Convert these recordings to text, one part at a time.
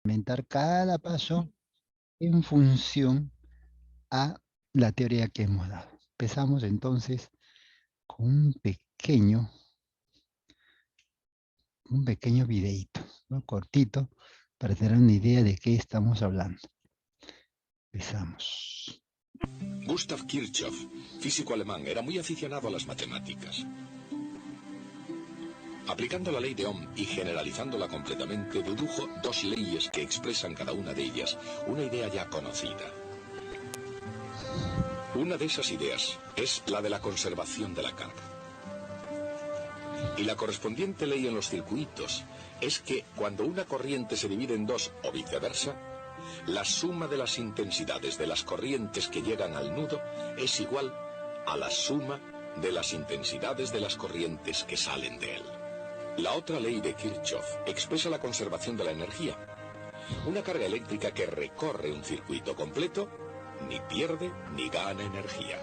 implementar cada paso en función a la teoría que hemos dado. Empezamos entonces con un pequeño videito, ¿no? Cortito, para tener una idea de qué estamos hablando. Empezamos. Gustav Kirchhoff, físico alemán, era muy aficionado a las matemáticas. Aplicando la ley de Ohm y generalizándola completamente, dedujo dos leyes que expresan cada una de ellas, una idea ya conocida. Una de esas ideas es la de la conservación de la carga. Y la correspondiente ley en los circuitos es que cuando una corriente se divide en dos o viceversa, la suma de las intensidades de las corrientes que llegan al nudo es igual a la suma de las intensidades de las corrientes que salen de él. La otra ley de Kirchhoff expresa la conservación de la energía. Una carga eléctrica que recorre un circuito completo ni pierde ni gana energía.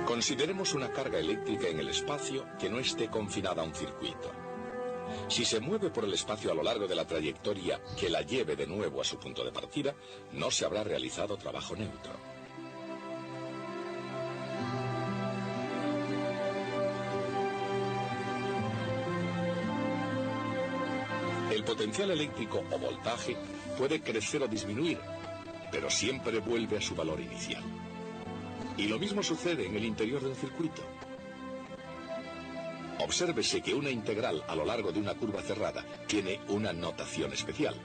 Consideremos una carga eléctrica en el espacio que no esté confinada a un circuito. Si se mueve por el espacio a lo largo de la trayectoria que la lleve de nuevo a su punto de partida, no se habrá realizado trabajo neutro. El potencial eléctrico o voltaje puede crecer o disminuir, pero siempre vuelve a su valor inicial. Y lo mismo sucede en el interior de un circuito. Obsérvese que una integral a lo largo de una curva cerrada tiene una notación especial.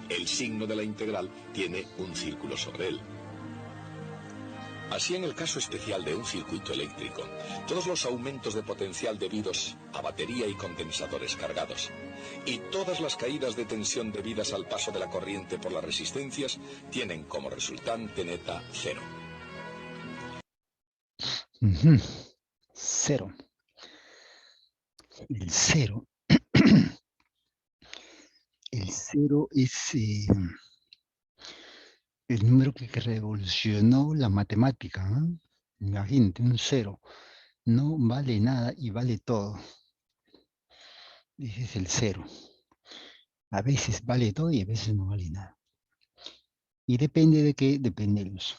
El signo de la integral tiene un círculo sobre él. Así, en el caso especial de un circuito eléctrico, todos los aumentos de potencial debidos a batería y condensadores cargados, y todas las caídas de tensión debidas al paso de la corriente por las resistencias, tienen como resultante neta cero. Cero. El cero. El cero es el número que revolucionó la matemática, ¿no? Imagínate, un cero. No vale nada y vale todo. Ese es el cero. A veces vale todo y a veces no vale nada. ¿Y depende de qué? Depende del uso.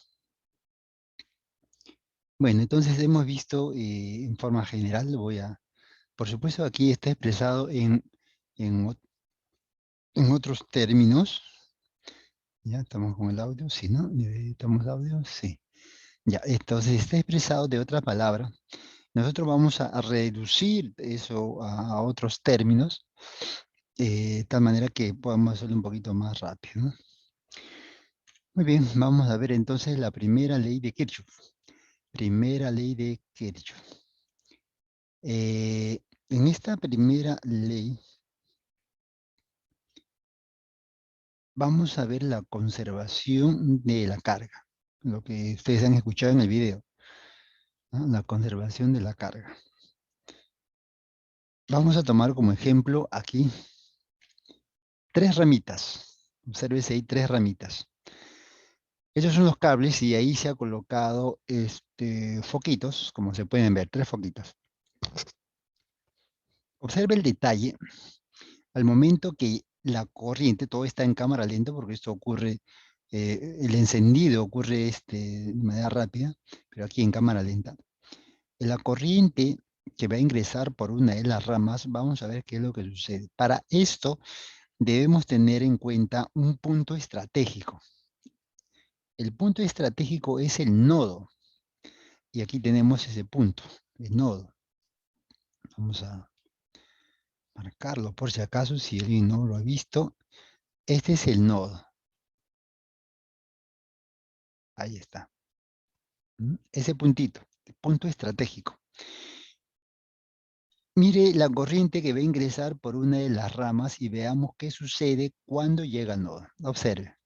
Bueno, entonces hemos visto en forma general, por supuesto aquí está expresado en otros términos. Ya estamos con el audio, ¿sí, no? ¿Estamos audio? Sí. Ya, entonces está expresado de otra palabra. Nosotros vamos a reducir eso a otros términos, de tal manera que podamos hacerlo un poquito más rápido, ¿no? Muy bien, vamos a ver entonces la primera ley de Kirchhoff. Primera ley de Kirchhoff. En esta primera ley vamos a ver la conservación de la carga, lo que ustedes han escuchado en el video, ¿no? La conservación de la carga. Vamos a tomar como ejemplo aquí 3 ramitas. Obsérvese ahí 3 ramitas. Estos son los cables y ahí se ha colocado foquitos, como se pueden ver, 3 foquitos. Observe el detalle al momento que la corriente, todo está en cámara lenta porque esto ocurre, el encendido ocurre de manera rápida, pero aquí en cámara lenta. La corriente que va a ingresar por una de las ramas, vamos a ver qué es lo que sucede. Para esto debemos tener en cuenta un punto estratégico. El punto estratégico es el nodo. Y aquí tenemos ese punto, el nodo. Vamos a marcarlo por si acaso, si alguien no lo ha visto. Este es el nodo. Ahí está. Ese puntito, el punto estratégico. Mire la corriente que va a ingresar por una de las ramas y veamos qué sucede cuando llega al nodo. Observe.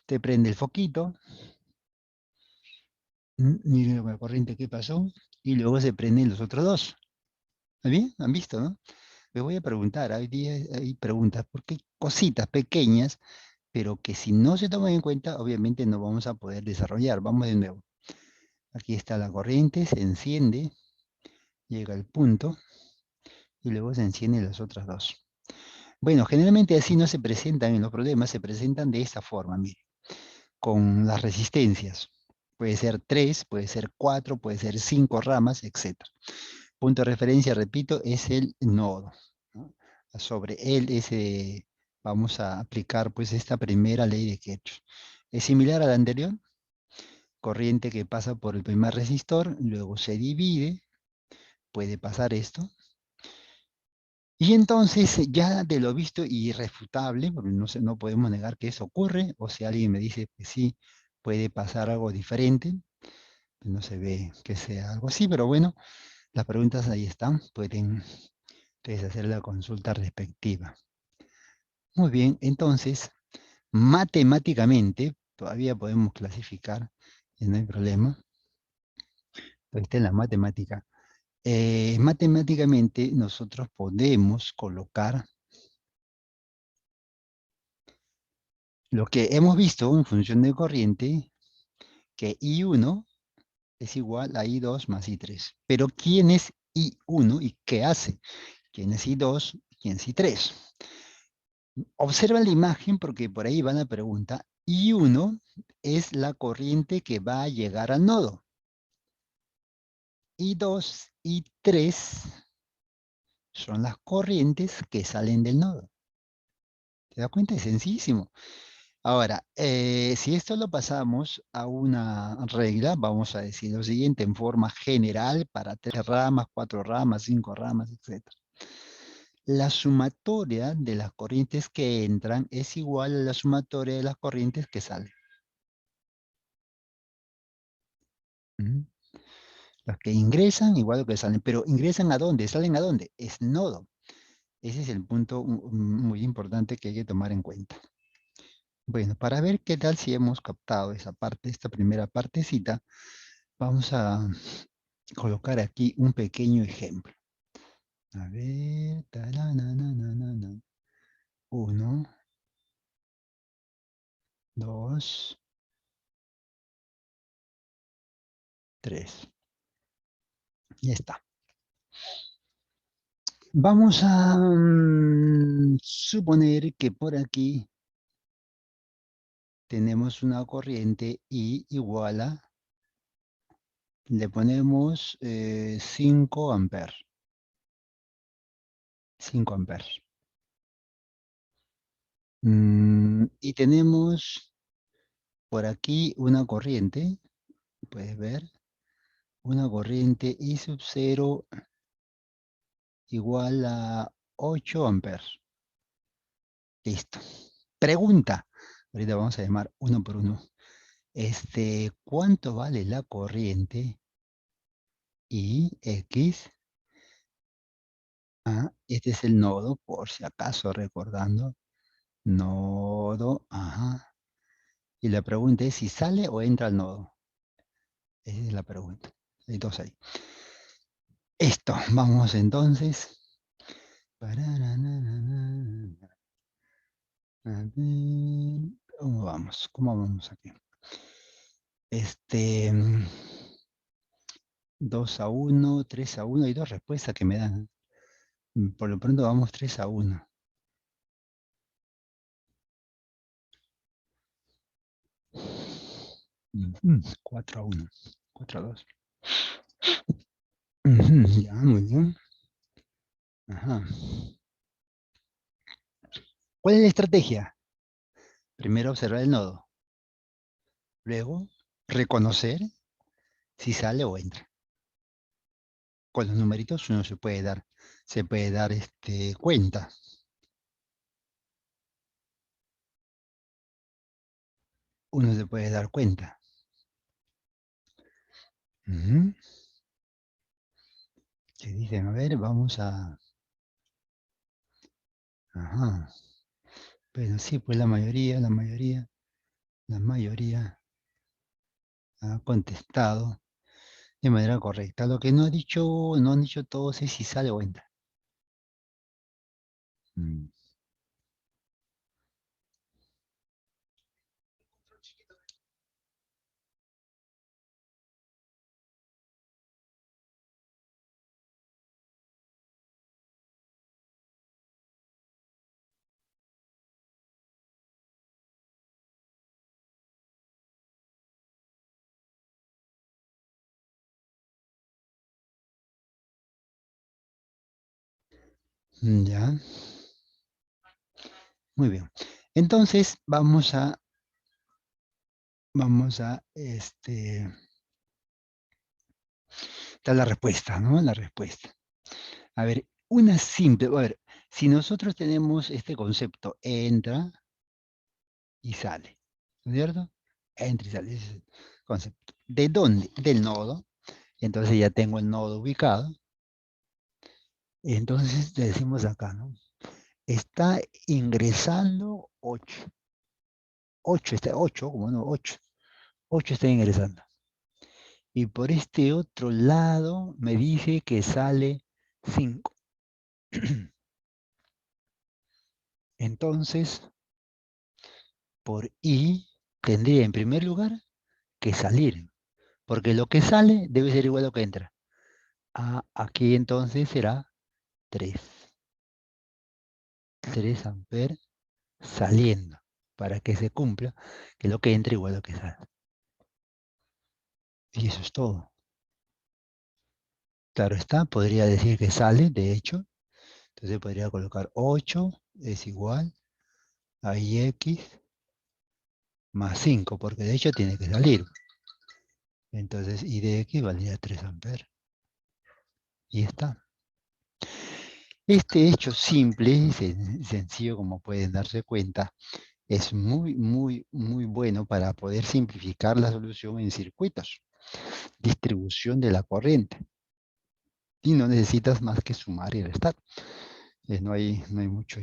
Te prende el foquito. Mire la corriente que pasó. Y luego se prenden los otros dos. ¿Está bien? ¿Han visto, no? Me voy a preguntar, hoy día hay preguntas, porque hay cositas pequeñas, pero que si no se toman en cuenta, obviamente no vamos a poder desarrollar. Vamos de nuevo. Aquí está la corriente, se enciende, llega al punto, y luego se encienden las otras dos. Bueno, generalmente así no se presentan en los problemas, se presentan de esta forma, mire, con las resistencias. Puede ser 3, puede ser 4, puede ser 5 ramas, etc. Punto de referencia, repito, es el nodo, ¿no? Sobre él vamos a aplicar pues esta primera ley de Kirchhoff. Es similar a la anterior, corriente que pasa por el primer resistor, luego se divide, puede pasar esto. Y entonces ya de lo visto irrefutable, porque no podemos negar que eso ocurre, o si alguien me dice que sí, puede pasar algo diferente, pues no se ve que sea algo así, pero bueno, las preguntas ahí están, pueden ustedes hacer la consulta respectiva. Muy bien, entonces, matemáticamente, todavía podemos clasificar, y no hay problema, pero está en la matemática. Matemáticamente nosotros podemos colocar lo que hemos visto en función de corriente, que I1 es igual a I2 más I3. Pero ¿quién es I1 y qué hace? ¿Quién es I2? ¿Quién es I3? Observa la imagen porque por ahí va la pregunta. I1 es la corriente que va a llegar al nodo. I2 y 3 son las corrientes que salen del nodo. ¿Te das cuenta? Es sencillísimo. Ahora, si esto lo pasamos a una regla, vamos a decir lo siguiente en forma general para 3 ramas, 4 ramas, 5 ramas, etc. La sumatoria de las corrientes que entran es igual a la sumatoria de las corrientes que salen. ¿Mm? Las que ingresan igual a lo que salen, pero ¿ingresan a dónde? ¿Salen a dónde? Es nodo. Ese es el punto muy importante que hay que tomar en cuenta. Bueno, para ver qué tal si hemos captado esa parte, esta primera partecita, vamos a colocar aquí un pequeño ejemplo. A ver, taranananana. 1, 2, 3. Ya está. Vamos a suponer que por aquí tenemos una corriente I igual a, le ponemos 5 amperes. 5 amperes. Y tenemos por aquí una corriente, puedes ver, una corriente I sub 0 igual a 8 amperes. Listo. Pregunta. Ahorita vamos a llamar uno por uno. ¿Cuánto vale la corriente IX? Este es el nodo, por si acaso recordando. Nodo, ajá. Y la pregunta es si sale o entra al nodo. Esa es la pregunta. Hay dos ahí. Esto, vamos entonces. A ver, ¿cómo vamos? ¿Cómo vamos aquí? 2-1, 3-1, hay dos respuestas que me dan. Por lo pronto vamos 3-1. 4-1. 4-2. Ya, muy bien. Ajá. ¿Cuál es la estrategia? Primero observar el nodo. Luego, reconocer si sale o entra. Con los numeritos uno se puede dar cuenta. Uno se puede dar cuenta. ¿Qué dicen? A ver, vamos a... Ajá. Pero sí, pues la mayoría ha contestado de manera correcta. Lo que no han dicho todos es si sale o entra. Mm. Ya. Muy bien. Entonces, dar la respuesta, ¿no? La respuesta. A ver, una simple, a ver, si nosotros tenemos este concepto, entra y sale, ¿no es cierto? Entra y sale, ese es el concepto. ¿De dónde? Del nodo. Entonces ya tengo el nodo ubicado. Entonces le decimos acá, ¿no? Está ingresando 8. 8 está, 8, como no, 8. 8 está ingresando. Y por este otro lado me dice que sale 5. Entonces, por I tendría en primer lugar que salir, porque lo que sale debe ser igual a lo que entra. Aquí entonces será 3. 3 amperes saliendo, para que se cumpla que lo que entra igual a lo que sale. Y eso es todo. Claro está, podría decir que sale, de hecho. Entonces podría colocar 8 es igual a Ix más 5, porque de hecho tiene que salir. Entonces I de X valía 3 amperes. Y está. Este hecho simple y sencillo, como pueden darse cuenta, es muy, muy, muy bueno para poder simplificar la solución en circuitos. Distribución de la corriente. Y no necesitas más que sumar y restar. No hay mucho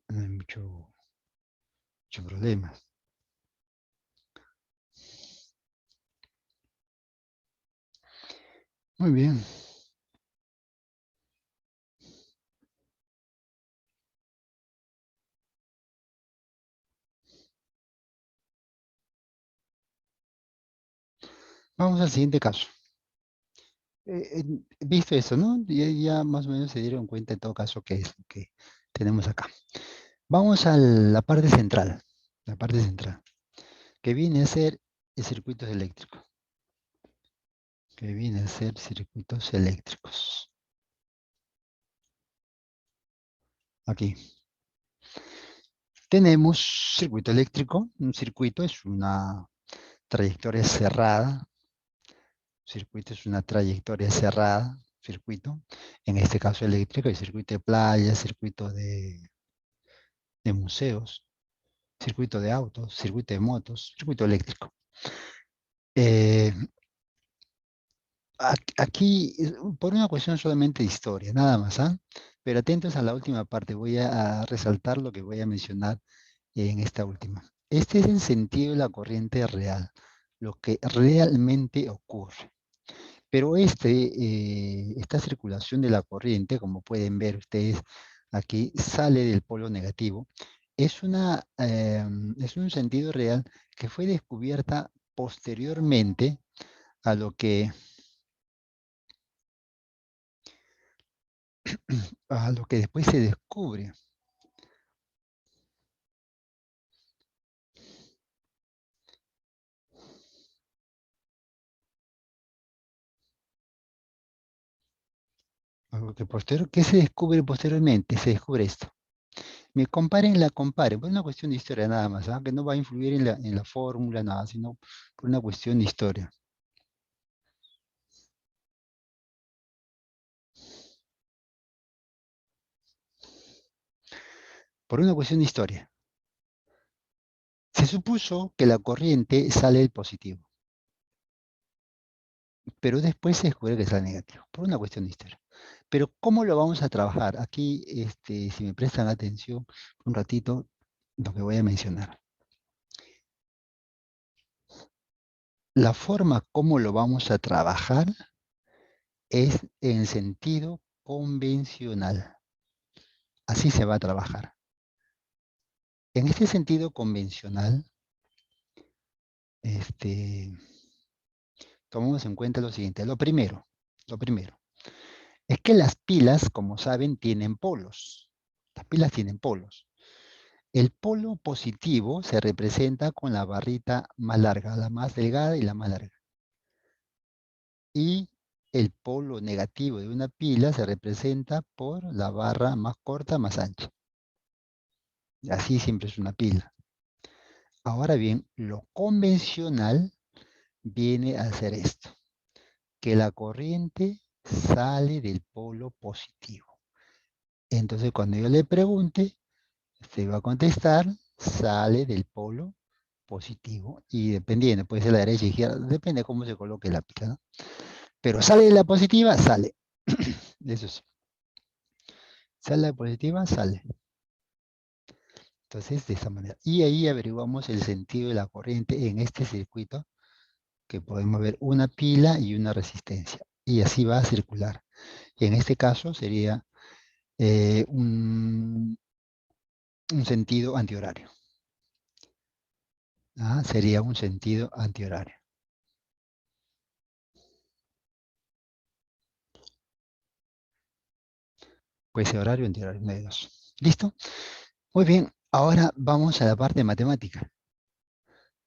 no hay mucho problema. Muy bien. Vamos al siguiente caso. Visto eso, ¿no? Ya más o menos se dieron cuenta en todo caso que es lo que tenemos acá. Vamos a la parte central, que viene a ser el circuitos eléctricos, que viene a ser circuitos eléctricos. Aquí. Tenemos circuito eléctrico, un circuito es una trayectoria cerrada, circuito es una trayectoria cerrada, circuito, en este caso eléctrico, el circuito de playa, circuito de museos, circuito de autos, circuito de motos, circuito eléctrico. Eh, Aquí, por una cuestión solamente de historia, nada más, ¿ah? Pero atentos a la última parte, voy a resaltar lo que voy a mencionar en esta última. Este es el sentido de la corriente real, lo que realmente ocurre. Pero esta circulación de la corriente, como pueden ver ustedes aquí, sale del polo negativo. Es un sentido real que fue descubierta posteriormente a a lo que después se descubre. ¿Qué se descubre posteriormente? Se descubre esto. Comparen, por una cuestión de historia nada más, ¿ah? Que no va a influir en la fórmula, nada, sino por una cuestión de historia. Por una cuestión de historia. Se supuso que la corriente sale del positivo, pero después se descubre que sale negativo, por una cuestión de historia. Pero ¿cómo lo vamos a trabajar? Aquí, si me prestan atención un ratito, lo que voy a mencionar. La forma como lo vamos a trabajar es en sentido convencional. Así se va a trabajar. En este sentido convencional, tomemos en cuenta lo siguiente. Lo primero, es que las pilas, como saben, tienen polos. Las pilas tienen polos. El polo positivo se representa con la barrita más larga, la más delgada y la más larga. Y el polo negativo de una pila se representa por la barra más corta, más ancha. Así siempre es una pila. Ahora bien, lo convencional viene a ser esto, que la corriente sale del polo positivo. Entonces, cuando yo le pregunte, se va a contestar, sale del polo positivo. Y dependiendo, puede ser la derecha, izquierda, depende de cómo se coloque la pila, ¿no? Pero sale de la positiva, sale. Eso sí. Sale de la positiva, sale. Entonces, de esa manera. Y ahí averiguamos el sentido de la corriente en este circuito, que podemos ver una pila y una resistencia. Y así va a circular. Y en este caso sería un sentido antihorario. Sería un sentido antihorario. Puede ser horario, antihorario, no hay dos. ¿Listo? Muy bien. Ahora vamos a la parte matemática.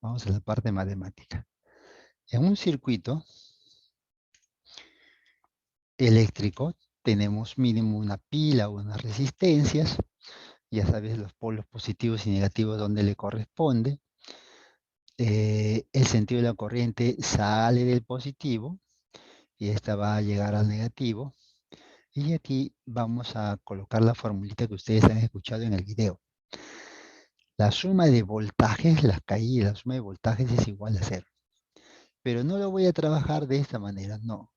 Vamos a la parte matemática. En un circuito eléctrico tenemos mínimo una pila o unas resistencias. Ya sabes los polos positivos y negativos donde le corresponde. El sentido de la corriente sale del positivo y esta va a llegar al negativo. Y aquí vamos a colocar la formulita que ustedes han escuchado en el video. La suma de voltajes, las caídas, la suma de voltajes es igual a 0. Pero no lo voy a trabajar de esta manera, no.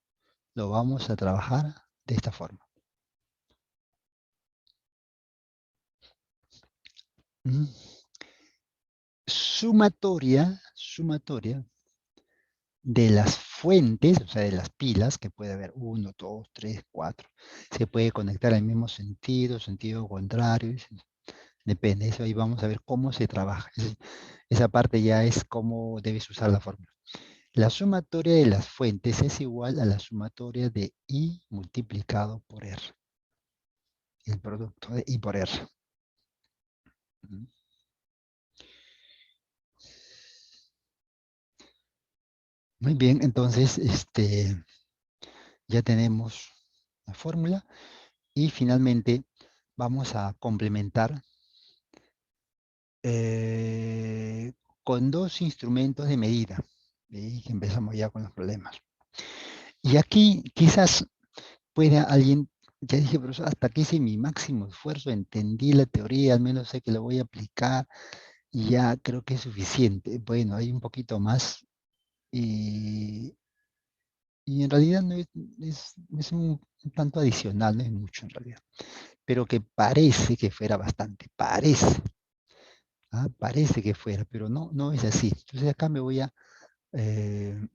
Lo vamos a trabajar de esta forma. Sumatoria de las fuentes, o sea, de las pilas, que puede haber 1, 2, 3, 4. Se puede conectar al mismo sentido, sentido contrario. Depende, eso ahí vamos a ver cómo se trabaja. Esa parte ya es cómo debes usar la fórmula. La sumatoria de las fuentes es igual a la sumatoria de I multiplicado por R. El producto de I por R. Muy bien, entonces ya tenemos la fórmula y finalmente vamos a complementar con dos instrumentos de medida. Y empezamos ya con los problemas. Y aquí quizás pueda alguien, ya dije, profesor, hasta que hice mi máximo esfuerzo, entendí la teoría, al menos sé que lo voy a aplicar y ya creo que es suficiente. Bueno, hay un poquito más y en realidad no es un tanto adicional, no es mucho en realidad, pero que parece que fuera bastante, parece. Parece que fuera, pero no es así. Entonces acá me voy a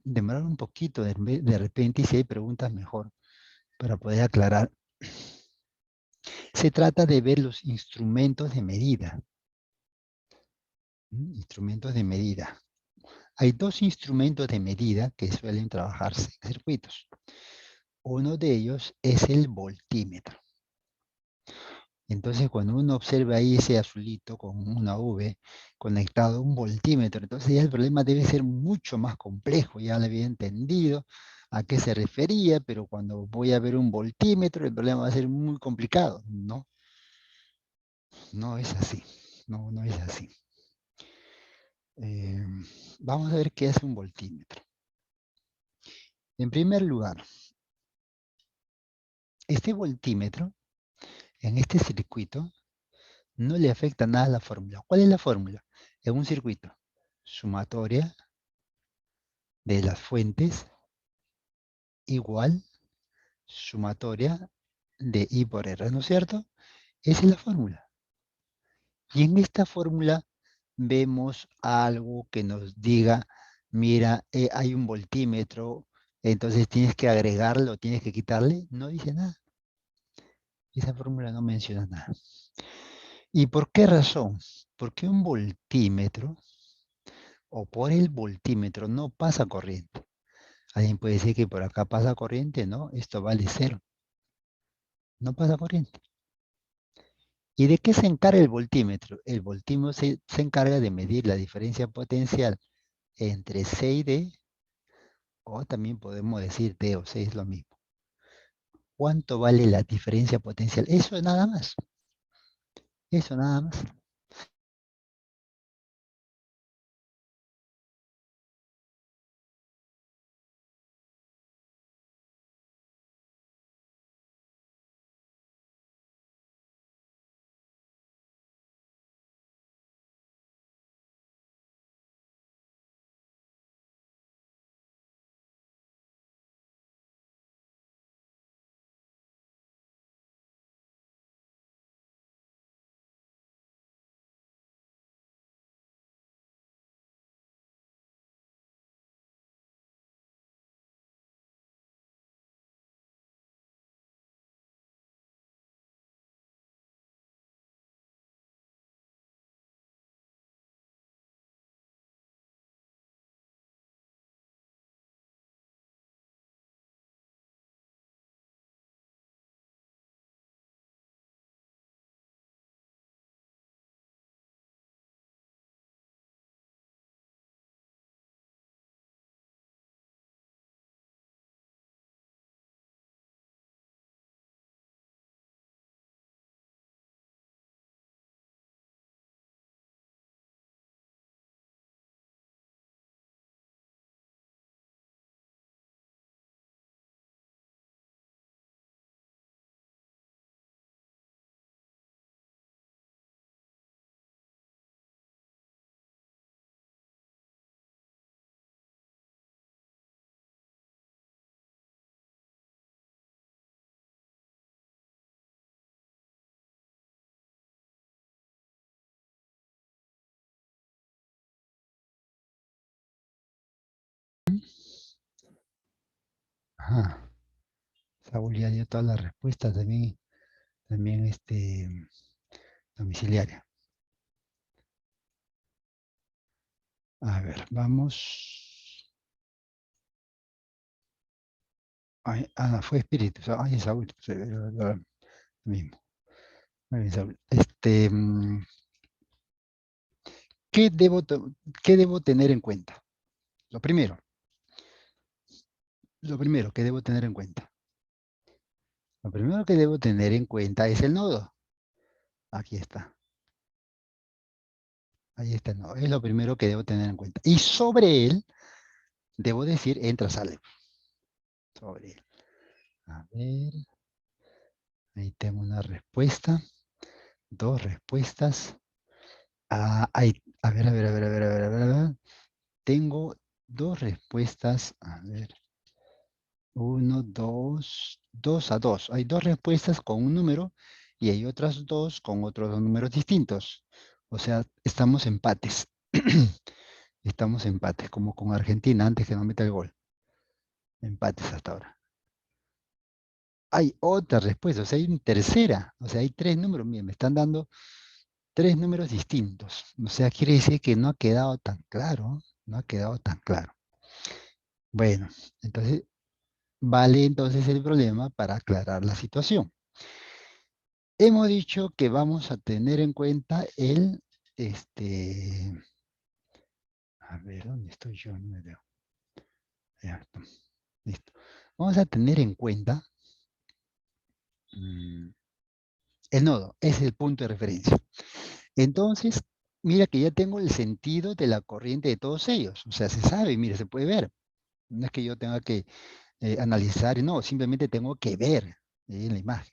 demorar un poquito de repente y si hay preguntas mejor para poder aclarar. Se trata de ver los instrumentos de medida. Instrumentos de medida. Hay dos instrumentos de medida que suelen trabajarse en circuitos. Uno de ellos es el voltímetro. Entonces, cuando uno observa ahí ese azulito con una V conectado a un voltímetro, entonces ya el problema debe ser mucho más complejo. Ya lo había entendido a qué se refería, pero cuando voy a ver un voltímetro, el problema va a ser muy complicado. No, no es así. No es así. Vamos a ver qué es un voltímetro. En primer lugar, este voltímetro, en este circuito, no le afecta nada a la fórmula. ¿Cuál es la fórmula? En un circuito, sumatoria de las fuentes igual sumatoria de I por R, ¿no es cierto? Esa es la fórmula. Y en esta fórmula vemos algo que nos diga, mira, hay un voltímetro, entonces tienes que agregarlo, tienes que quitarle. No dice nada. Esa fórmula no menciona nada. ¿Y por qué razón? Porque un voltímetro, o por el voltímetro, no pasa corriente. Alguien puede decir que por acá pasa corriente, ¿no? Esto vale 0. No pasa corriente. ¿Y de qué se encarga el voltímetro? El voltímetro se encarga de medir la diferencia potencial entre C y D O también podemos decir D o C, es lo mismo. ¿Cuánto vale la diferencia potencial? Eso es nada más. Eso nada más. Ajá. Saúl ya dio todas las respuestas también, también domiciliaria. A ver, vamos. Ay, fue espíritu. Ay, Saúl. Sí, lo mismo. Muy bien, Saúl. ¿Qué qué debo tener en cuenta? Lo primero, que debo tener en cuenta. Lo primero que debo tener en cuenta es el nodo. Aquí está. Ahí está el nodo. Es lo primero que debo tener en cuenta. Y sobre él, debo decir entra, sale. Sobre él. A ver. Ahí tengo una respuesta. Dos respuestas. A ver, a ver, a ver, a ver, a ver, a ver, a ver. Tengo dos respuestas. A ver. Uno, dos, 2-2. Hay dos respuestas con un número y hay otras dos con otros dos números distintos. O sea, estamos empates. Estamos empates, como con Argentina antes que no meta el gol. Empates hasta ahora. Hay otra respuesta, o sea, hay una tercera. O sea, hay tres números. Miren, me están dando tres números distintos. O sea, quiere decir que no ha quedado tan claro. No ha quedado tan claro. Bueno, entonces, vale entonces el problema para aclarar la situación. Hemos dicho que vamos a tener en cuenta a ver, ¿dónde estoy yo? No me veo. Ya está. Listo. Vamos a tener en cuenta mm, el nodo, es el punto de referencia. Entonces, mira que ya tengo el sentido de la corriente de todos ellos. O sea, se sabe, mira, se puede ver. No es que yo tenga que analizar, no, simplemente tengo que ver en la imagen.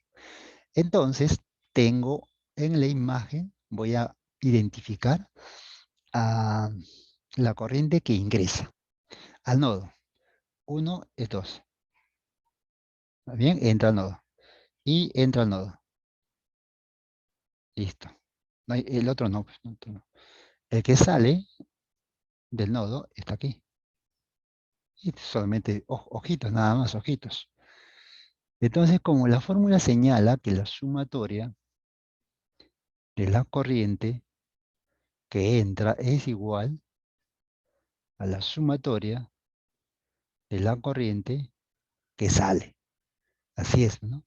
Entonces, tengo en la imagen, voy a identificar a la corriente que ingresa al nodo. 1 es 2. ¿Está bien? Entra al nodo. Y entra al nodo. Listo. El otro no, pues, no. El que sale del nodo está aquí. Y solamente ojitos, nada más, ojitos. Entonces, como la fórmula señala que la sumatoria de la corriente que entra es igual a la sumatoria de la corriente que sale. Así es, ¿no?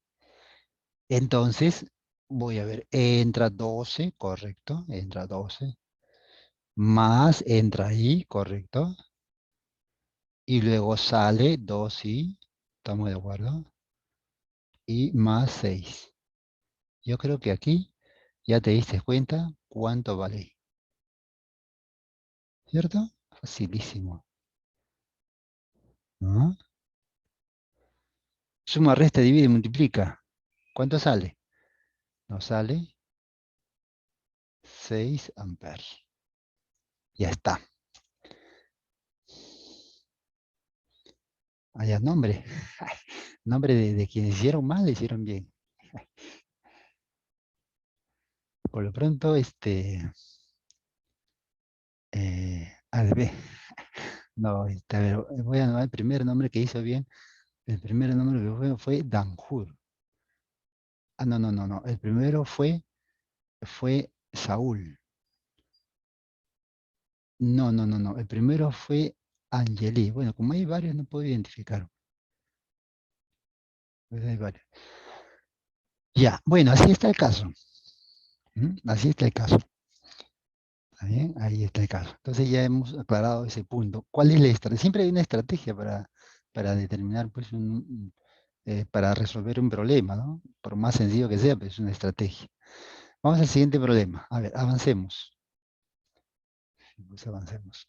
Entonces, voy a ver, entra 12, correcto, entra 12, más entra ahí, correcto, Y luego sale 2 y, ¿estamos de acuerdo? Y más 6. Yo creo que aquí ya te diste cuenta cuánto vale. ¿Cierto? Facilísimo. ¿No? Suma, resta, divide y multiplica. ¿Cuánto sale? Nos sale 6 amperes. Ya está. Allá nombre. Nombre de quienes hicieron mal, hicieron bien. Por lo pronto, a ver, no, a ver, voy a anotar el primer nombre que hizo bien. El primer nombre que fue Danjur. Ah, no, no, no, no. El primero fue Saúl. No, no, no, no. El primero fue Angeli. Bueno, como hay varios, no puedo identificar. Pues hay varios. Ya, bueno, así está el caso. Así está el caso. ¿Está bien? Ahí está el caso. Entonces ya hemos aclarado ese punto. ¿Cuál es la estrategia? Siempre hay una estrategia para determinar, pues, para resolver un problema, ¿no? Por más sencillo que sea, pues es una estrategia. Vamos al siguiente problema. A ver, avancemos. Pues avancemos.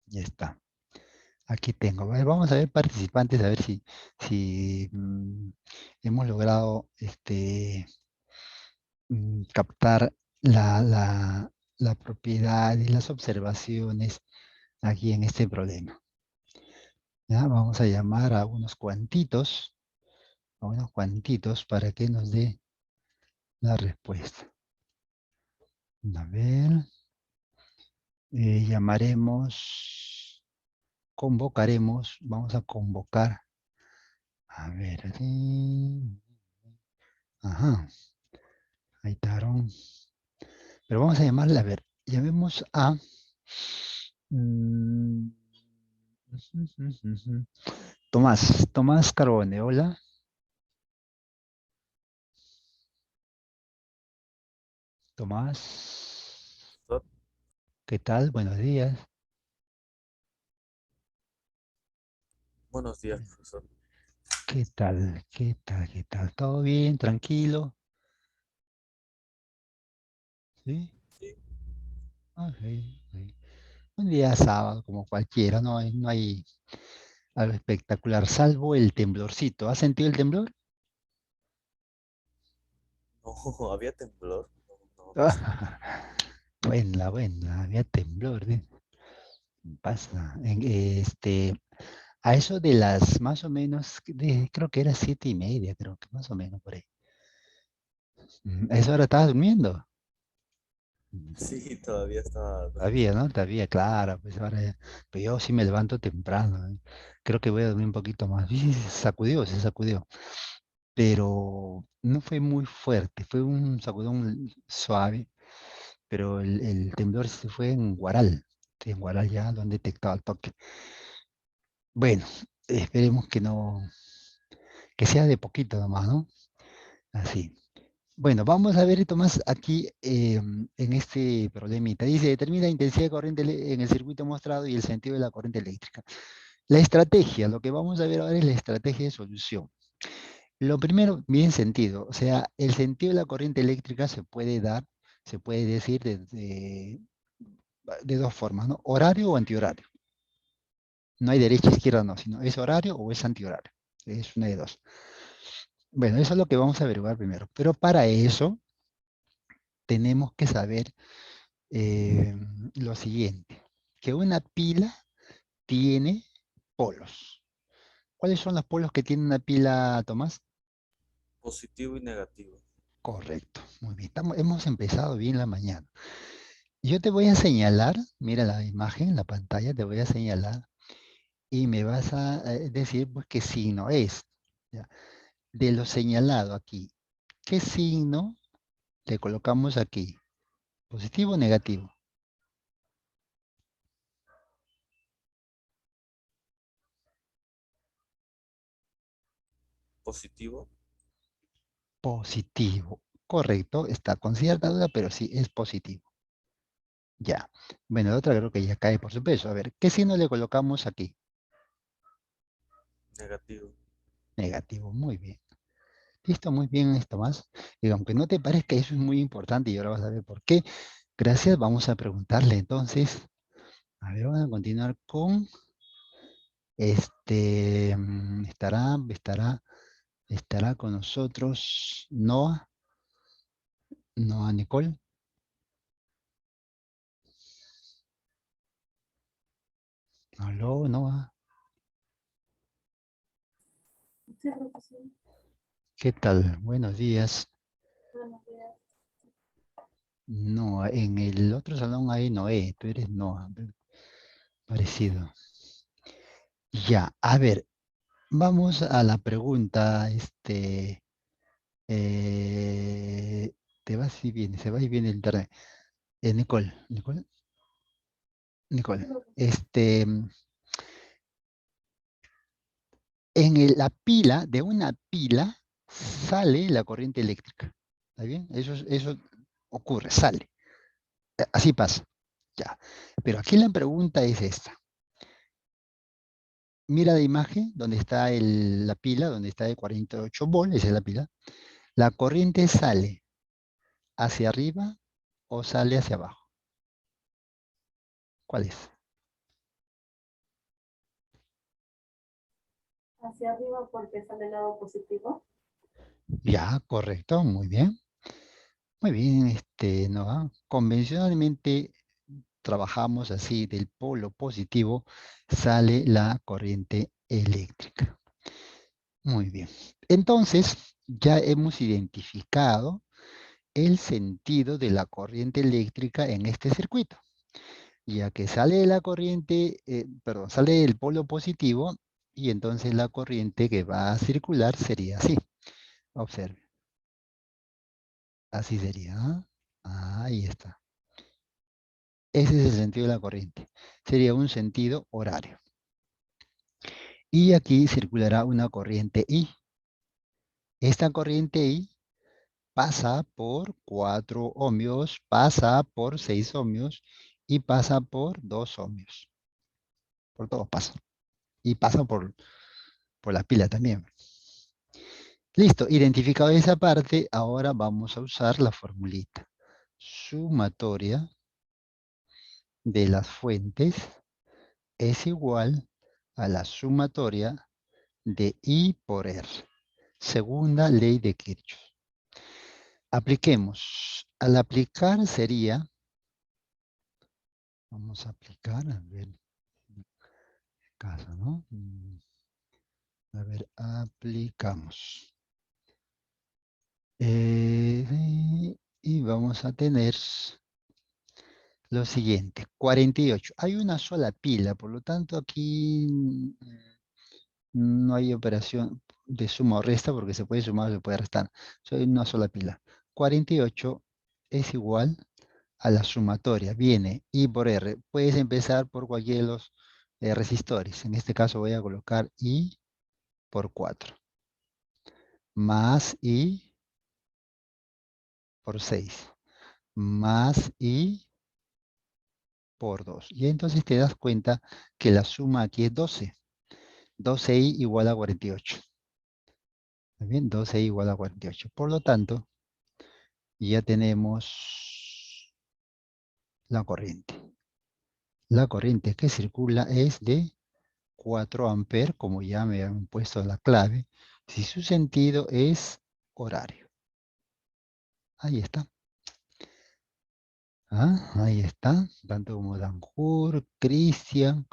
Ya está. Aquí tengo. A ver, vamos a ver participantes, a ver si hemos logrado captar la propiedad y las observaciones aquí en este problema. ¿Ya? Vamos a llamar a unos cuantitos para que nos dé la respuesta. A ver, convocaremos, vamos a convocar. A ver, ajá, ahí está. Pero vamos a llamarle, a ver, llamemos a... mm, Tomás Carbone, hola. Tomás, Profesor, ¿qué tal? Buenos días. buenos días, profesor. ¿Qué tal? ¿Qué tal? ¿Qué tal? ¿Todo bien? ¿Tranquilo? ¿Sí? Sí. Ok, ok. Un día sábado como cualquiera, no hay algo espectacular, salvo el temblorcito. ¿Has sentido el temblor? No, había temblor. No, no, no sabía. Buena, buena, había temblor, ¿eh? Pasa. A eso de las más o menos, creo que era 7:30, creo que más o menos por ahí. ¿A esa hora estabas durmiendo? Sí, todavía estaba Todavía, dormido. ¿no? Todavía, claro, pues ahora pero yo sí me levanto temprano, ¿eh? Creo que voy a dormir un poquito más. Y sí, se sacudió, pero no fue muy fuerte, fue un sacudón suave, pero el temblor se fue en Guaral. Sí, en Guaral ya lo han detectado al toque. Bueno, esperemos que sea de poquito nomás, ¿no? Así. Bueno, vamos a ver, Tomás, aquí en este problemita. Dice, determina la intensidad de corriente en el circuito mostrado y el sentido de la corriente eléctrica. La estrategia, lo que vamos a ver ahora es la estrategia de solución. Lo primero, bien sentido, o sea, el sentido de la corriente eléctrica se puede decir de dos formas, ¿no? Horario o antihorario. No hay derecha, izquierda, no, sino es horario o es antihorario. Es una de dos. Bueno, eso es lo que vamos a averiguar primero. Pero para eso tenemos que saber lo siguiente, que una pila tiene polos. ¿Cuáles son los polos que tiene una pila, Tomás? Positivo y negativo. Correcto, muy bien. Hemos empezado bien la mañana. Yo te voy a señalar, mira la imagen, la pantalla, te voy a señalar y me vas a decir pues qué signo es. ¿Ya? De lo señalado aquí, ¿qué signo le colocamos aquí? ¿Positivo o negativo? Positivo. Positivo. Correcto, está con cierta duda, pero sí es positivo. Ya. Bueno, la otra creo que ya cae por su peso. A ver, ¿qué signo le colocamos aquí? Negativo. Negativo, muy bien. Listo, muy bien, esto más. Y aunque no te parezca, eso es muy importante y ahora vas a ver por qué. Gracias, vamos a preguntarle entonces. A ver, vamos a continuar con estará con nosotros Noah, Noah Nicole. Aló, Noah. ¿Qué tal? Buenos días. Noah, en el otro salón hay Noé, tú eres Noah, parecido. Ya, a ver, vamos a la pregunta, eh, te vas y vienes, se va y viene el internet. Nicole, la pila, de una pila, sale la corriente eléctrica. ¿Está bien? Eso ocurre, sale. Así pasa. Ya. Pero aquí la pregunta es esta. Mira la imagen donde está la pila, donde está de 48 volts, esa es la pila. La corriente sale hacia arriba o sale hacia abajo. ¿Cuál es? Hacia arriba porque sale el lado positivo. Ya, correcto, muy bien. Muy bien, Noah. Convencionalmente trabajamos así, del polo positivo sale la corriente eléctrica. Muy bien. Entonces, ya hemos identificado el sentido de la corriente eléctrica en este circuito. Ya que sale la corriente, perdón, sale el polo positivo y entonces la corriente que va a circular sería así. Observe. Así sería. ¿Ah? Ahí está. Ese es el sentido de la corriente. Sería un sentido horario. Y aquí circulará una corriente I. Esta corriente I pasa por 4 ohmios, pasa por 6 ohmios y pasa por 2 ohmios. Por todos pasa. Y pasa por la pila también. Listo, identificado esa parte, ahora vamos a usar la formulita. Sumatoria de las fuentes es igual a la sumatoria de I por R. Segunda ley de Kirchhoff. Apliquemos. Al aplicar sería, vamos a aplicar, a ver, caso, ¿no? A ver, aplicamos. Y vamos a tener lo siguiente, 48. Hay una sola pila, por lo tanto aquí no hay operación de suma o resta porque se puede sumar o se puede restar. Solo hay una sola pila. 48 es igual a la sumatoria. Viene I por R. Puedes empezar por cualquiera de los resistores. En este caso voy a colocar I por 4. Más I por 6. Más I por 2. Y entonces te das cuenta que la suma aquí es 12. 12i igual a 48. ¿Está bien? 12i igual a 48. Por lo tanto, ya tenemos la corriente. La corriente que circula es de 4 amperes, como ya me han puesto la clave, si su sentido es horario. Ahí está. ¿Ah? Ahí está. Tanto como Danjur, Cristian,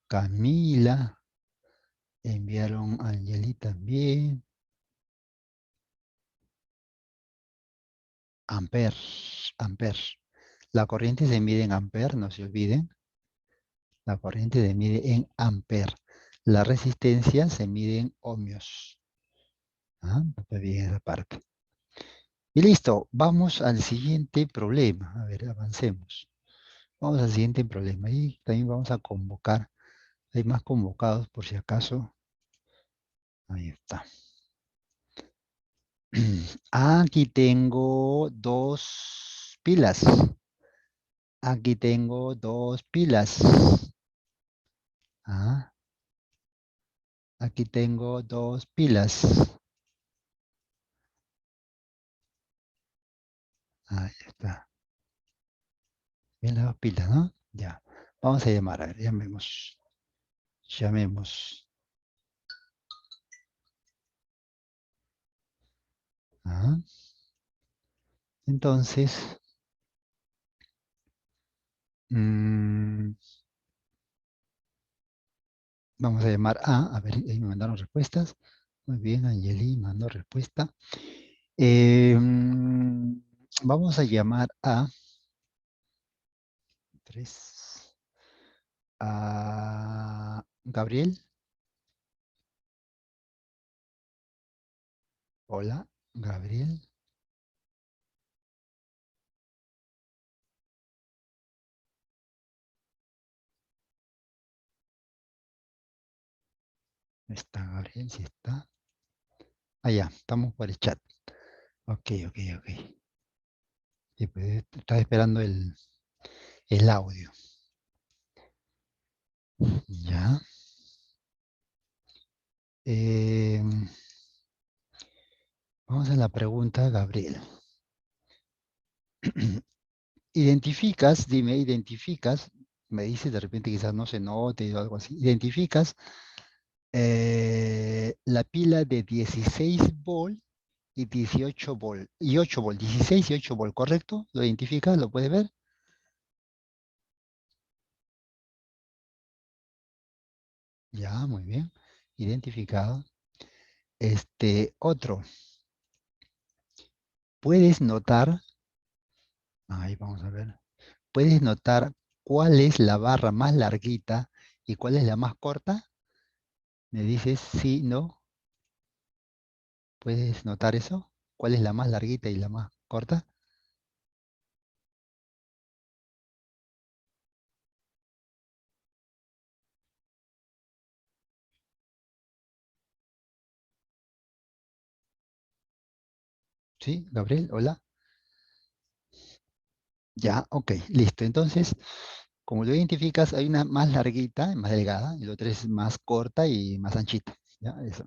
Camila, enviaron a Angeli también. Amperes, amperes. La corriente se mide en amperes, no se olviden. La corriente se mide en amperes. La resistencia se mide en ohmios. ¿Ah? Está bien esa parte. Y listo, vamos al siguiente problema. A ver, avancemos. Vamos al siguiente problema. Y también vamos a convocar. Hay más convocados por si acaso. Ahí está. Aquí tengo dos pilas. Aquí tengo dos pilas. Ah, aquí tengo dos pilas. Ahí está. Bien las dos pilas, ¿no? Ya. Vamos a llamar, a ver, llamemos. Llamemos. Ah, entonces, mm, vamos a llamar a ver, ahí me mandaron respuestas. Muy bien, Angeli mandó respuesta. Vamos a llamar a tres, a Gabriel. Hola, Gabriel. ¿Está Gabriel? Sí está. Allá, estamos por el chat. Ok, ok, ok. Sí, pues, estaba esperando el audio. Ya. Em, Vamos a la pregunta, Gabriel. ¿Identificas, dime, identificas, me dices de repente quizás no se note o algo así, identificas la pila de 16 volt y 18 volt, y 8 volt, 16 y 8 volt, ¿correcto? ¿Lo identificas? ¿Lo puedes ver? Ya, muy bien, identificado. Otro, puedes notar, ahí vamos a ver, puedes notar cuál es la barra más larguita y cuál es la más corta. Me dices sí, no. ¿Puedes notar eso? ¿Cuál es la más larguita y la más corta? ¿Sí, Gabriel? Hola. Ya, ok, listo. Entonces, como lo identificas, hay una más larguita, más delgada, y la otra es más corta y más anchita. ¿Ya? Eso.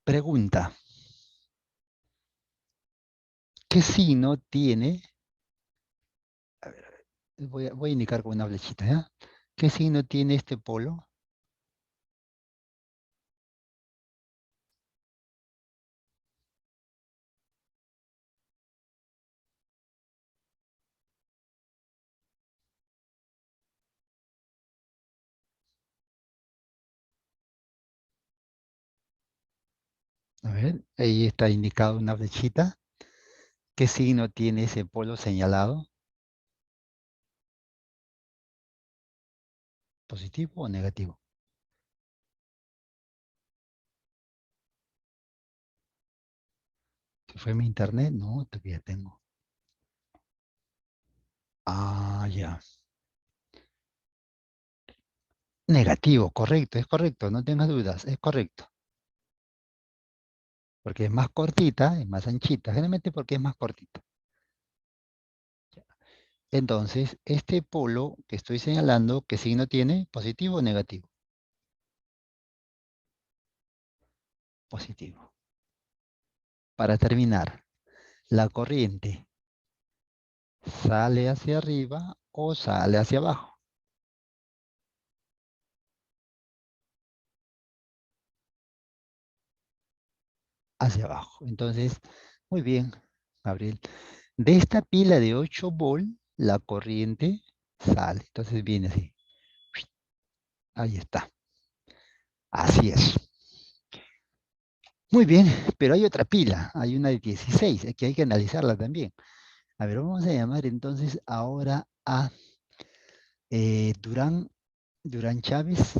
Pregunta, ¿qué signo tiene? Voy a indicar con una flechita, ¿ya? ¿Qué signo tiene este polo? A ver, ahí está indicado una flechita. ¿Qué signo tiene ese polo señalado? ¿Positivo o negativo? ¿Se fue mi internet? No, todavía tengo. Ah, ya. Negativo, correcto, es correcto, no tengas dudas, es correcto. Porque es más cortita, es más anchita, generalmente porque es más cortita. Entonces, este polo que estoy señalando, ¿qué signo tiene? ¿Positivo o negativo? Positivo. Para terminar, la corriente sale hacia arriba o sale hacia abajo. Hacia abajo. Entonces, muy bien, Gabriel. De esta pila de 8 volt, la corriente sale. Entonces viene así. Ahí está. Así es. Muy bien, pero hay otra pila, hay una de 16, que hay que analizarla también. A ver, vamos a llamar entonces ahora a Durán, Durán Chávez.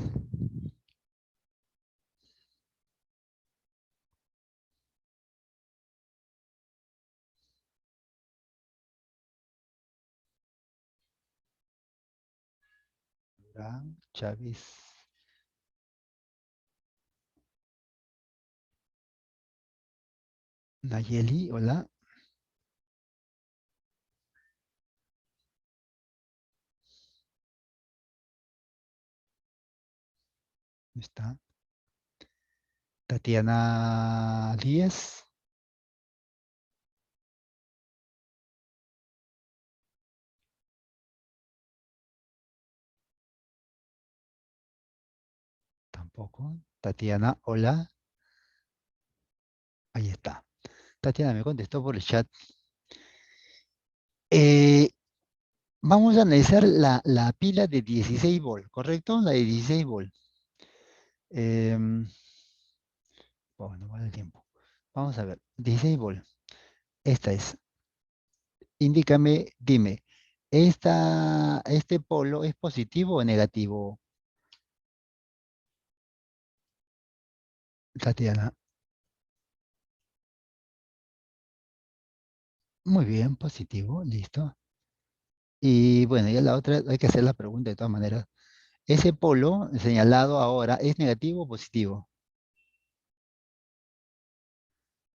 Durán Chávez Nayeli, hola. Está. Tatiana Díaz. Tampoco. Tatiana, hola. Ahí está. Tatiana me contestó por el chat. Eh, Vamos a analizar la pila de 16 volt, ¿correcto? La de 16 volt. Bueno, vale el tiempo. Vamos a ver. 16 volt. Esta es. Indícame, dime. ¿Este polo es positivo o negativo, Tatiana? Muy bien, positivo, listo. Y bueno, ya la otra, hay que hacer la pregunta de todas maneras. ¿Ese polo señalado ahora es negativo o positivo?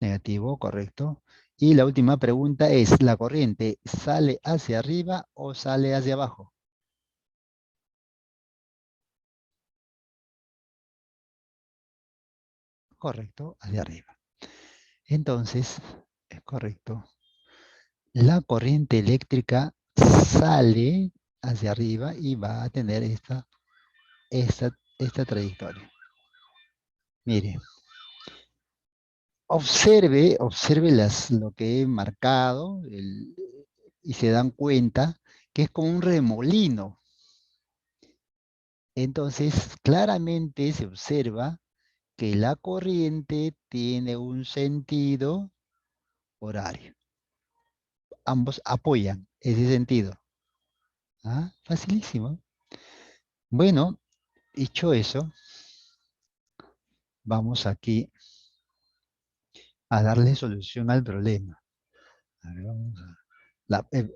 Negativo, correcto. Y la última pregunta es, ¿la corriente sale hacia arriba o sale hacia abajo? Correcto, hacia arriba. Entonces, es correcto. La corriente eléctrica sale hacia arriba y va a tener esta trayectoria. Mire, observe lo que he marcado y se dan cuenta que es como un remolino. Entonces, claramente se observa que la corriente tiene un sentido horario. Ambos apoyan ese sentido. ¿Ah? Facilísimo. Bueno, dicho eso, vamos aquí a darle solución al problema. A ver,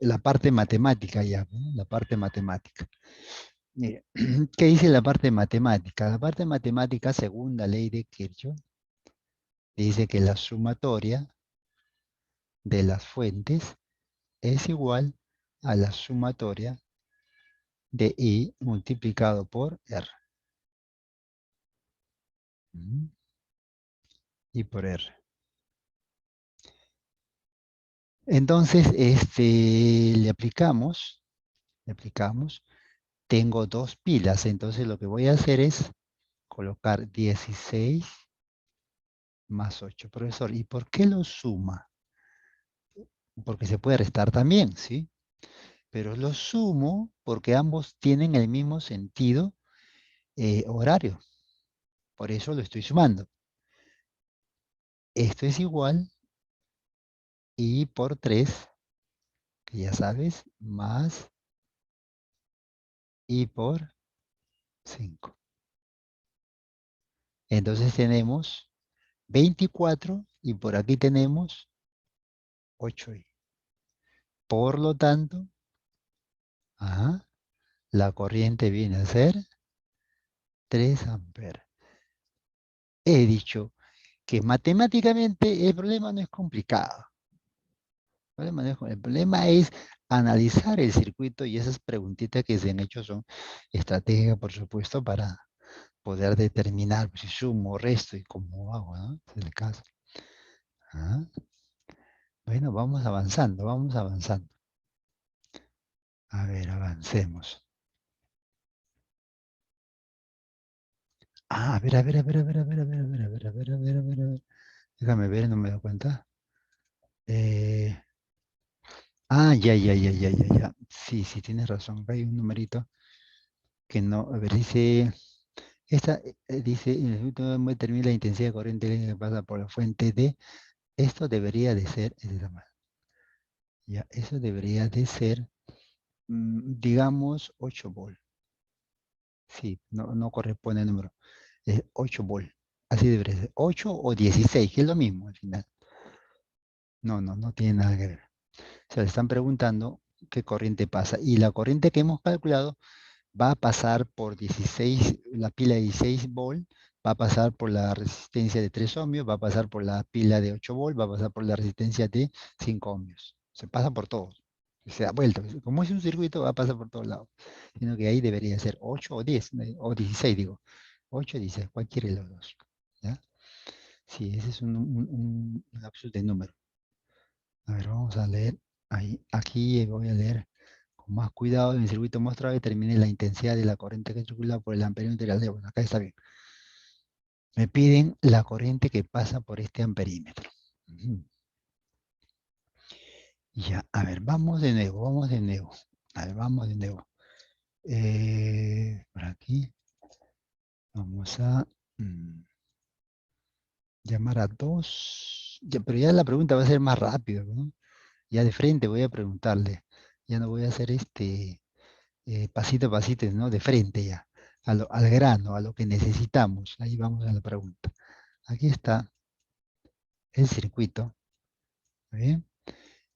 la parte matemática ya, ¿no? La parte matemática. Mire, ¿qué dice la parte matemática? La parte matemática, según la ley de Kirchhoff, dice que la sumatoria de las fuentes es igual a la sumatoria de I multiplicado por R. I por R. Entonces, le aplicamos, tengo dos pilas, entonces lo que voy a hacer es colocar 16 más 8. Profesor, ¿y por qué lo suma? Porque se puede restar también, ¿sí? Pero lo sumo porque ambos tienen el mismo sentido horario. Por eso lo estoy sumando. Esto es igual I por 3, que ya sabes, más I por 5. Entonces tenemos 24 y por aquí tenemos 8i. Por lo tanto, la corriente viene a ser 3 amperes. He dicho que matemáticamente el problema no es complicado. El problema es analizar el circuito y esas preguntitas que se han hecho son estratégicas, por supuesto, para poder determinar si sumo, resto y cómo hago, ¿no? Ese es el caso. ¿Ah? Bueno, vamos avanzando, vamos avanzando. A ver, avancemos. A ver, a ver, a ver, a ver, a ver, a ver, a ver, a ver, a ver, a ver, a ver, a ver. Déjame ver, no me doy cuenta. Ya, ya, ya, ya, ya, ya. Sí, sí, tienes razón. Acá hay un numerito que no, a ver, dice, dice, en el último determina la intensidad de corriente eléctrica que pasa por la fuente de, esto debería de ser, ya, eso debería de ser, digamos, 8 volt. Sí, no corresponde al número. Es 8 volt. Así debería ser. 8 o 16, que es lo mismo al final. No tiene nada que ver. Se le están preguntando qué corriente pasa. Y la corriente que hemos calculado va a pasar por 16, la pila de 16 volt, va a pasar por la resistencia de 3 ohmios, va a pasar por la pila de 8 volt, va a pasar por la resistencia de 5 ohmios. Se pasa por todos. Se da vuelta. Como es un circuito, va a pasar por todos lados. Sino que ahí debería ser 8 o 10, o 16, digo. 8 dice, cualquiera de los dos. ¿Ya? Sí, ese es un lapsus de número. A ver, vamos a leer ahí. Aquí voy a leer con más cuidado. En el circuito mostrado determine la intensidad de la corriente que circula por el amperímetro de la Bueno, acá está bien. Me piden la corriente que pasa por este amperímetro. Ujú. Ya, a ver, vamos de nuevo, vamos de nuevo. A ver, vamos de nuevo. Por aquí. Vamos a llamar a dos. Ya, pero ya la pregunta va a ser más rápido, ¿no? Ya de frente voy a preguntarle. Ya no voy a hacer pasito a pasito, ¿no? De frente ya. Al grano, a lo que necesitamos. Ahí vamos a la pregunta. Aquí está el circuito. ¿Bien?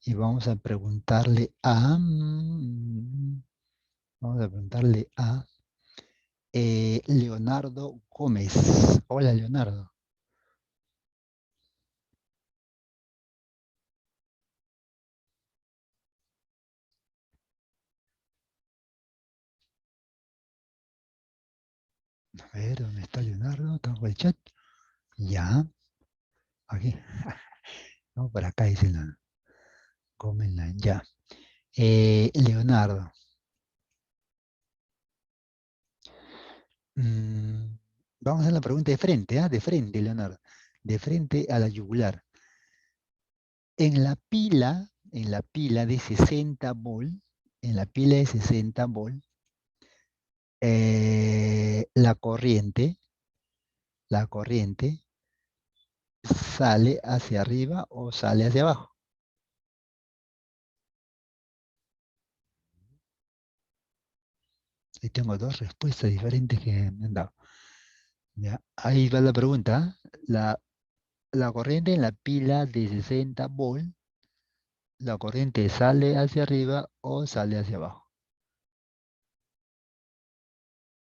Y vamos a preguntarle vamos a preguntarle a Leonardo Gómez. Hola, Leonardo. A ver, ¿dónde está Leonardo? ¿Tengo el chat? Ya, aquí. No, por acá dice la Gómez, ya. Leonardo. Vamos a la pregunta de frente, ¿ah? De frente, Leonardo. De frente a la yugular. En la pila de 60 volt, en la pila de 60 volt, la corriente sale hacia arriba o sale hacia abajo. Ahí tengo dos respuestas diferentes que me han dado. Ya, ahí va la pregunta. ¿Ah? La corriente en la pila de 60 volt, la corriente sale hacia arriba o sale hacia abajo.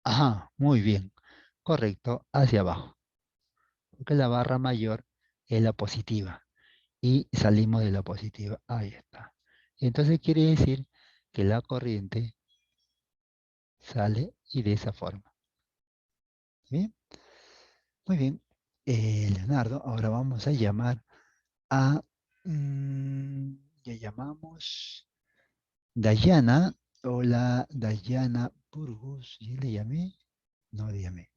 Ajá, muy bien. Correcto, hacia abajo. Porque la barra mayor es la positiva. Y salimos de la positiva. Ahí está. Entonces quiere decir que la corriente sale y de esa forma. ¿Bien? Muy bien. Leonardo, ahora vamos a llamar a... ya llamamos Dayana. Hola, Dayana Burgos. ¿Sí le llamé? No le llamé.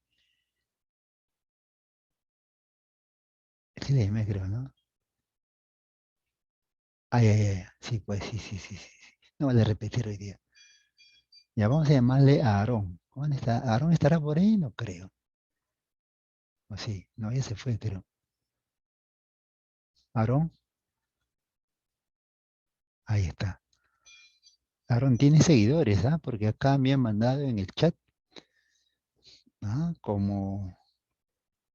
Sí le llamé, creo, ¿no? Ay, ay, ay. Sí, pues sí, sí, sí, sí, sí. No vale repetir hoy día. Ya vamos a llamarle a Aarón. ¿Dónde está? ¿Aarón estará por ahí? No creo. O sí, no, ya se fue, creo. Aarón, ahí está. Aarón tiene seguidores, ¿ah? Porque acá me han mandado en el chat, ¿ah? Como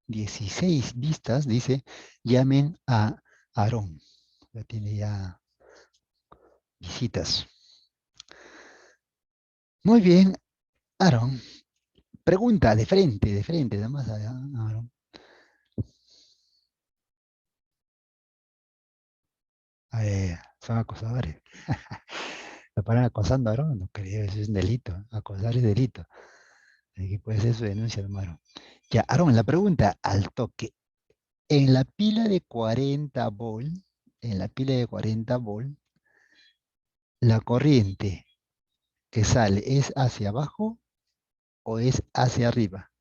16 vistas, dice, llamen a Aarón. Ya tiene ya visitas. Muy bien, Aarón. Pregunta de frente, nada más a Aarón. Son acosadores. ¿Lo paran acosando a Aarón? No creo, eso es un delito. Acosar es delito. Así que puede ser su denuncia, hermano. Ya, Aarón, la pregunta al toque. En la pila de 40 volt, en la pila de 40 volt, la corriente que sale es hacia abajo o es hacia arriba.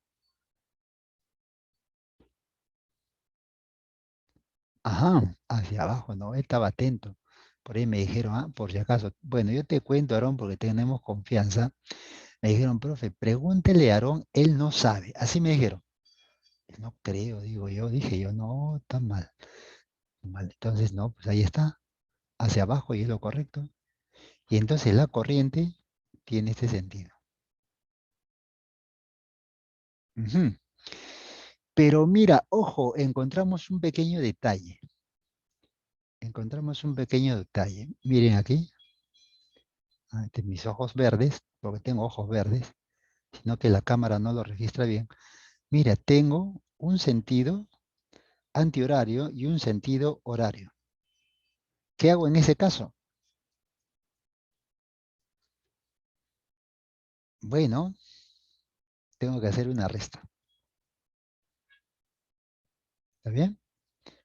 Ajá, hacia abajo, no, estaba atento. Por ahí me dijeron, por si acaso. Bueno, yo te cuento, Aarón, porque tenemos confianza. Me dijeron, profe, pregúntele a Aarón, él no sabe. Así me dijeron. No creo, digo yo, dije yo, no, está mal. Mal. Entonces, no, pues ahí está, hacia abajo y es lo correcto. Y entonces la corriente tiene este sentido. Ujú. Pero mira, ojo, encontramos un pequeño detalle. Encontramos un pequeño detalle. Miren aquí, mis ojos verdes, porque tengo ojos verdes, sino que la cámara no lo registra bien. Mira, tengo un sentido antihorario y un sentido horario. ¿Qué hago en ese caso? Bueno, tengo que hacer una resta. ¿Está bien?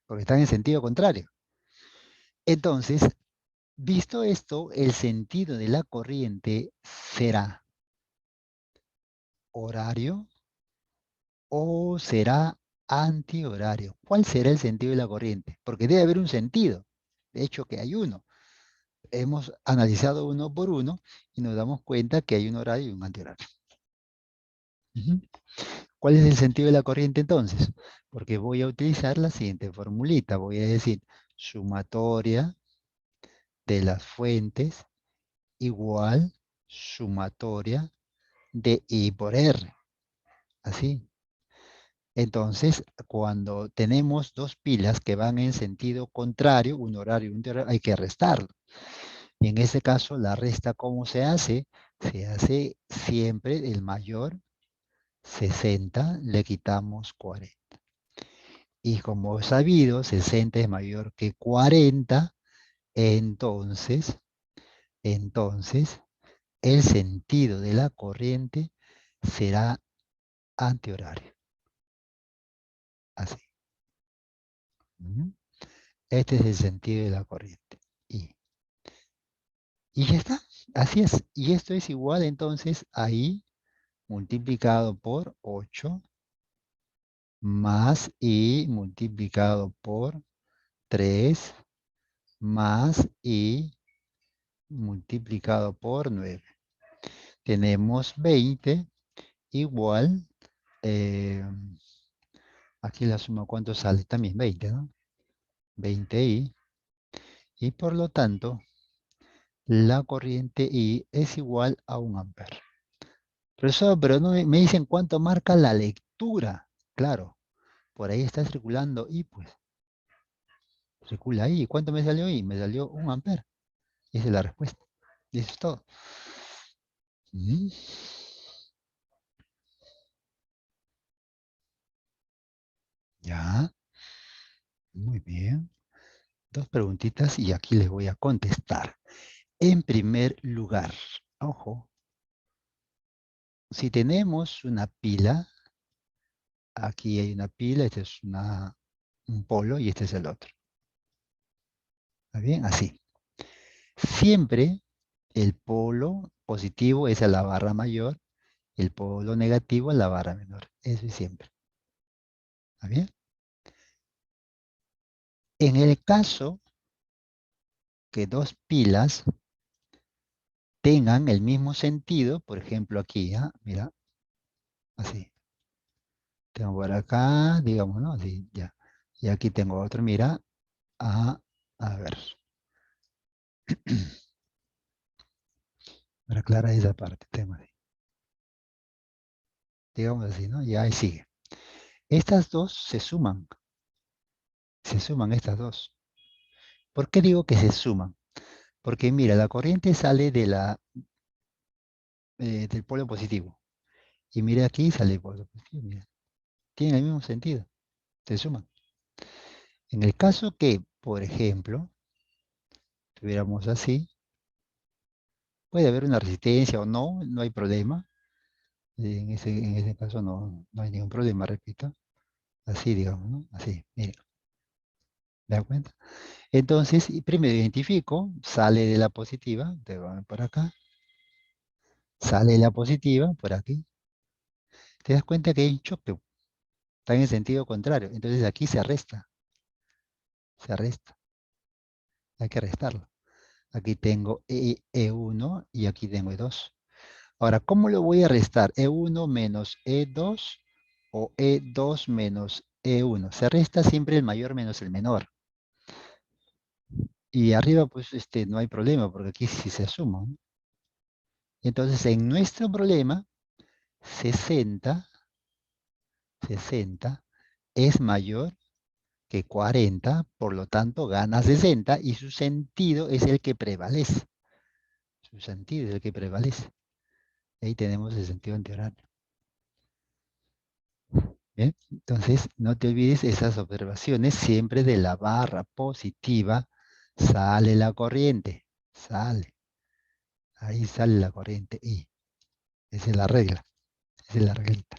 Porque están en sentido contrario. Entonces, visto esto, el sentido de la corriente será horario o será antihorario. ¿Cuál será el sentido de la corriente? Porque debe haber un sentido. De hecho, que hay uno. Hemos analizado uno por uno y nos damos cuenta que hay un horario y un antihorario. Ujú. ¿Cuál es el sentido de la corriente entonces? Porque voy a utilizar la siguiente formulita. Voy a decir sumatoria de las fuentes igual sumatoria de I por R. Así. Entonces, cuando tenemos dos pilas que van en sentido contrario, un horario y un antihorario, hay que restarlo. Y en ese caso, la resta, ¿cómo se hace? Se hace siempre el mayor 60, le quitamos 40. Y como es sabido, 60 es mayor que 40, entonces, el sentido de la corriente será antihorario. Así. Ujú. Este es el sentido de la corriente. Y ya está. Así es. Y esto es igual entonces a I multiplicado por 8 más I multiplicado por 3 más I multiplicado por 9. Tenemos 20 igual, eh, aquí la suma, ¿cuánto sale? También 20, ¿no? 20I. Y por lo tanto, la corriente I es igual a 1 amper. Profesor, pero no me dicen cuánto marca la lectura. Claro, por ahí está circulando I, pues. Circula I. ¿Cuánto me salió I? Me salió 1 amper. Esa es la respuesta. Y eso es todo. Mm. Ya, muy bien. Dos preguntitas y aquí les voy a contestar. En primer lugar, ojo, si tenemos una pila, aquí hay una pila, este es un polo y este es el otro. ¿Está bien? Así. Siempre el polo positivo es a la barra mayor, el polo negativo a la barra menor. Eso es siempre. ¿Está bien? En el caso que dos pilas tengan el mismo sentido, por ejemplo aquí, ¿ah? Mira, así. Tengo por acá, digamos, ¿no? Así, ya. Y aquí tengo otro, mira, a ver. Para aclarar esa parte, tengo así. Digamos así, ¿no? Y ahí sigue. Estas dos se suman estas dos. ¿Por qué digo que se suman? Porque mira, la corriente sale del polo positivo. Y mira aquí sale el polo positivo, mira. Tiene el mismo sentido, se suman. En el caso que, por ejemplo, tuviéramos así, puede haber una resistencia o no, no hay problema. En ese caso no hay ningún problema, repito. Así, digamos, ¿no? Así, mira. ¿Te das cuenta? Entonces, primero identifico, sale de la positiva, por acá, sale de la positiva, por aquí. Te das cuenta que hay un choque, está en el sentido contrario. Entonces aquí se resta, hay que restarlo. Aquí tengo E1 y aquí tengo E2. Ahora, ¿cómo lo voy a restar? E1 menos E2 o E2 menos E1. Se resta siempre el mayor menos el menor. Y arriba, pues, no hay problema, porque aquí sí se suma, ¿no? Entonces, en nuestro problema, 60 es mayor que 40, por lo tanto, gana 60 y su sentido es el que prevalece. Su sentido es el que prevalece. Ahí tenemos el sentido antihorario. ¿Bien? Entonces, no te olvides esas observaciones. Siempre de la barra positiva sale la corriente. Sale. Ahí sale la corriente I. Esa es la regla. Esa es la reglita.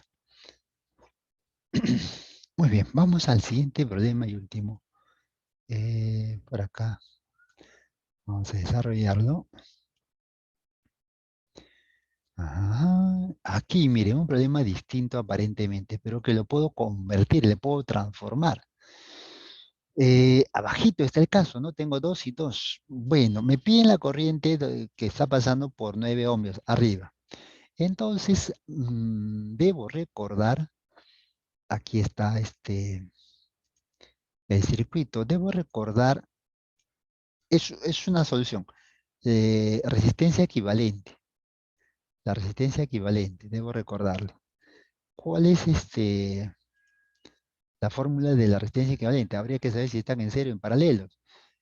Muy bien, vamos al siguiente problema y último. Por acá. Vamos a desarrollarlo. Ajá. Aquí, miren, un problema distinto aparentemente, pero que lo puedo convertir, le puedo transformar. Abajito está el caso, ¿no? Tengo 2 y 2. Bueno, me piden la corriente que está pasando por 9 ohmios, arriba. Entonces, debo recordar, aquí está el circuito, debo recordar, es una solución, resistencia equivalente, la resistencia equivalente, debo recordarlo. ¿Cuál es la fórmula de la resistencia equivalente? Habría que saber si están en serio o en paralelos.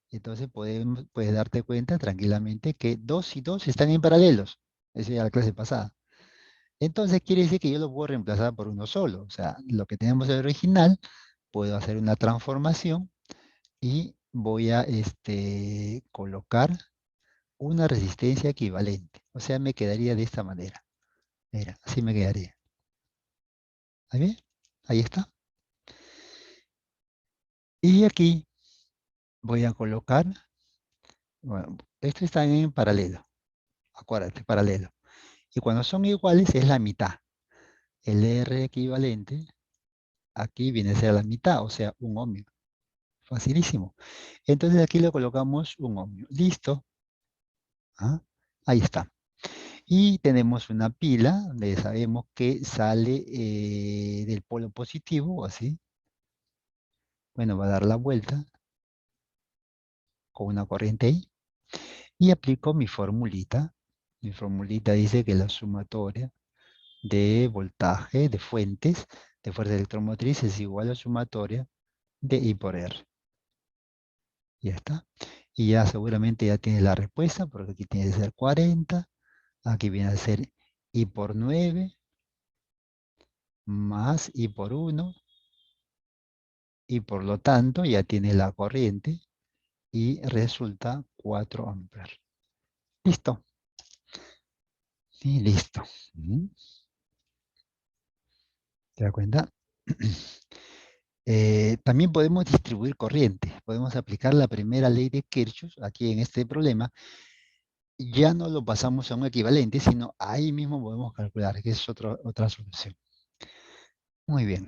Entonces puedes darte cuenta tranquilamente que 2 y 2 están en paralelos. Esa es la clase pasada. Entonces quiere decir que yo lo puedo reemplazar por uno solo. O sea, lo que tenemos en el original, puedo hacer una transformación y voy a colocar una resistencia equivalente. O sea, me quedaría de esta manera. Mira, así me quedaría. ¿Ahí bien? Ahí está. Y aquí voy a colocar, bueno, esto está en paralelo. Acuérdate, paralelo. Y cuando son iguales es la mitad. El R equivalente aquí viene a ser la mitad, o sea, un ohmio. Facilísimo. Entonces aquí le colocamos un ohmio. Listo. ¿Ah? Ahí está. Y tenemos una pila donde sabemos que sale del polo positivo, así. Bueno, va a dar la vuelta con una corriente ahí. Y aplico mi formulita. Mi formulita dice que la sumatoria de voltaje de fuentes de fuerza electromotriz es igual a la sumatoria de I por R. Ya está. Y ya seguramente ya tienes la respuesta, porque aquí tiene que ser 40. Aquí viene a ser I por 9 más I por 1. Y por lo tanto ya tiene la corriente y resulta 4 amperes. Listo. Y listo. ¿Te das cuenta? También podemos distribuir corriente. Podemos aplicar la primera ley de Kirchhoff aquí en este problema. Ya no lo pasamos a un equivalente, sino ahí mismo podemos calcular, que es otra solución. Muy bien.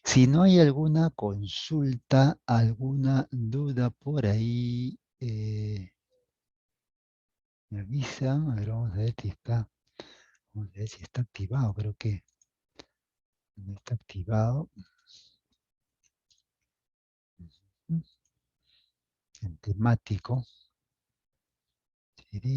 Si no hay alguna consulta, alguna duda por ahí, me avisan. A ver, vamos a ver si está, vamos a ver si está activado. Creo que no está activado. En temático.